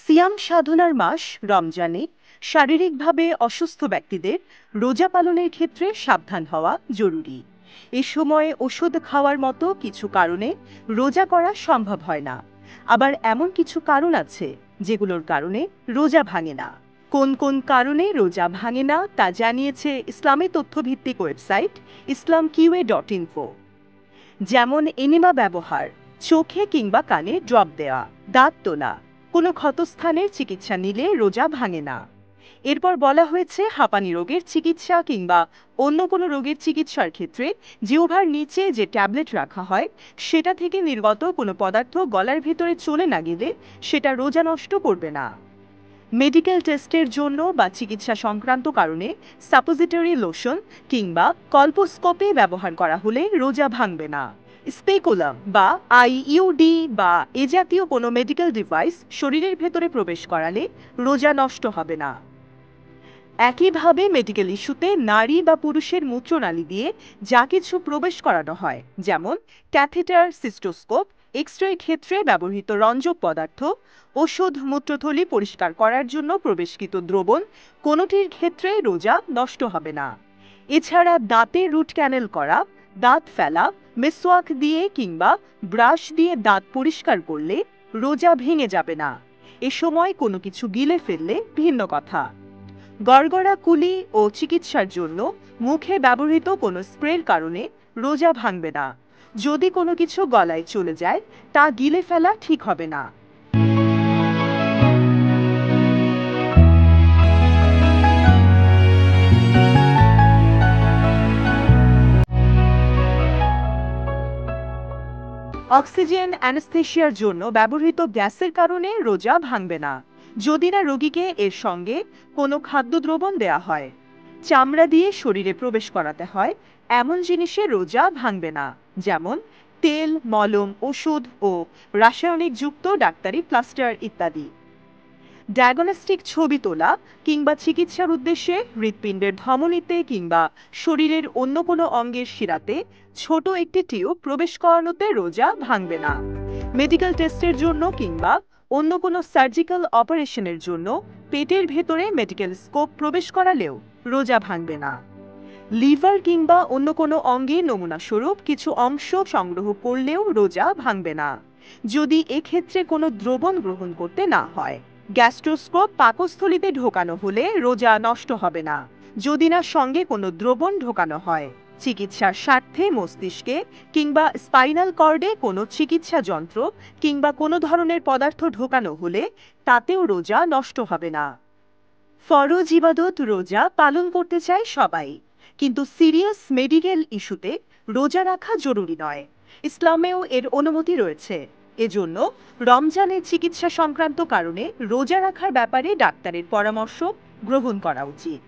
সিয়াম সাধনার মাস রমজানে শারীরিকভাবে অসুস্থ ব্যক্তিদের রোজা পালনের ক্ষেত্রে সাবধান হওয়া জরুরি। এ সময়ে ওষুধ খাওয়ার মতো কিছু কারণে রোজা করা সম্ভব হয় না। আবার এমন কিছু কারণ আছে যেগুলোর কারণে রোজা ভাঙে না। কোন কোন কারণে রোজা ভাঙে না তা জানিয়েছে ইসলামী তথ্যভিত্তিক ওয়েবসাইট islamqa.info। যেমন এনিমা ব্যবহার, চোখে কিংবা কানে ড্রপ দেওয়া, দাঁত তোলা, কোনো ক্ষতস্থানের চিকিৎসা নিলে রোজা ভাঙে না। এরপর বলা হয়েছে হাঁপানি রোগের চিকিৎসা কিংবা অন্য কোনো রোগের চিকিৎসার ক্ষেত্রে জিহ্বার নিচে যে ট্যাবলেট রাখা হয় সেটা থেকে নির্গত কোনো পদার্থ গলার ভেতরে চলে না গেলে সেটা রোজা নষ্ট করবে না। মেডিকেল টেস্টের জন্য বা চিকিৎসা সংক্রান্ত কারণে সাপোজিটরি লোশন কিংবা কল্পোস্কোপে ব্যবহার করা হলে রোজা ভাঙবে না। স্পেকুলাম বা আইইউডি বা এ জাতীয় কোনো মেডিকেল ডিভাইস শরীরের ভেতরে প্রবেশ করালে রোজা নষ্ট হবে না। একইভাবে মেডিকেল ইস্যুতে নারী বা পুরুষের মূত্রনালী দিয়ে যা কিছু প্রবেশ করানো হয়, যেমন ক্যাথেটার, সিস্টোস্কোপ, এক্স রে ক্ষেত্রে ব্যবহৃত রঞ্জক পদার্থ, ওষুধ, মূত্রথলি পরিষ্কার করার জন্য প্রবেশকৃত দ্রবণ, কোনোটির ক্ষেত্রে রোজা নষ্ট হবে না। এছাড়া দাঁতে রুট ক্যানেল করা, দাঁত ফেলা, মেসওয়াক দিয়ে কিংবা ব্রাশ দিয়ে দাঁত পরিষ্কার করলে রোজা ভেঙে যাবে না। এ সময় কোনো কিছু গিলে ফেললে ভিন্ন কথা। গড়গড়া কুলি ও চিকিৎসার জন্য মুখে ব্যবহৃত কোনো স্প্রের কারণে রোজা ভাঙবে না। যদি কোনো কিছু গলায় চলে যায় তা গিলে ফেলা ঠিক হবে না। অক্সিজেন অ্যানেস্থেশিয়ার জন্য ব্যবহৃত গ্যাসের কারণে রোজা ভাঙবে না, যদি না রোগীকে এর সঙ্গে কোনো খাদ্যদ্রবণ দেয়া হয়। চামড়া দিয়ে শরীরে প্রবেশ করাতে হয় এমন জিনিসে রোজা ভাঙবে না, যেমন তেল, মলম, ওষুধ ও রাসায়নিক যুক্ত ডাক্তারি প্লাস্টার ইত্যাদি। ডায়াগনস্টিক ছবি তোলা কিংবা চিকিৎসার উদ্দেশ্যে হৃৎপিণ্ডের ধমনীতে কিংবা শরীরের অন্য কোনো অঙ্গের শিরাতে ছোট একটি টিউব প্রবেশ করানোতে রোজা ভাঙবে না। মেডিকেল টেস্টের জন্য কিংবা অন্য কোনো সার্জিক্যাল অপারেশনের জন্য পেটের ভেতরে মেডিকেল স্কোপ প্রবেশ করালেও রোজা ভাঙবে না। লিভার কিংবা অন্য কোনো অঙ্গে নমুনা স্বরূপ কিছু অংশ সংগ্রহ করলেও রোজা ভাঙবে না, যদি এক্ষেত্রে কোনো দ্রবণ গ্রহণ করতে না হয়। গ্যাস্ট্রোস্কোপ পাকস্থলীতে ঢোকানো হলে রোজা নষ্ট হবে না, যদি না সঙ্গে কোনো দ্রবণ ঢোকানো হয়। চিকিৎসার স্বার্থে মস্তিষ্কে কিংবা স্পাইনাল কর্ডে কোনো চিকিৎসা যন্ত্র কিংবা কোনো ধরনের পদার্থ ঢোকানো হলে তাতেও রোজা নষ্ট হবে না। ফরজ ইবাদত রোজা পালন করতে চায় সবাই, কিন্তু সিরিয়াস মেডিকেল ইস্যুতে রোজা রাখা জরুরি নয়। ইসলামেও এর অনুমতি রয়েছে। এজন্য রমজানে চিকিৎসা সংক্রান্ত কারণে রোজা রাখার ব্যাপারে ডাক্তারের পরামর্শ গ্রহণ করা উচিত।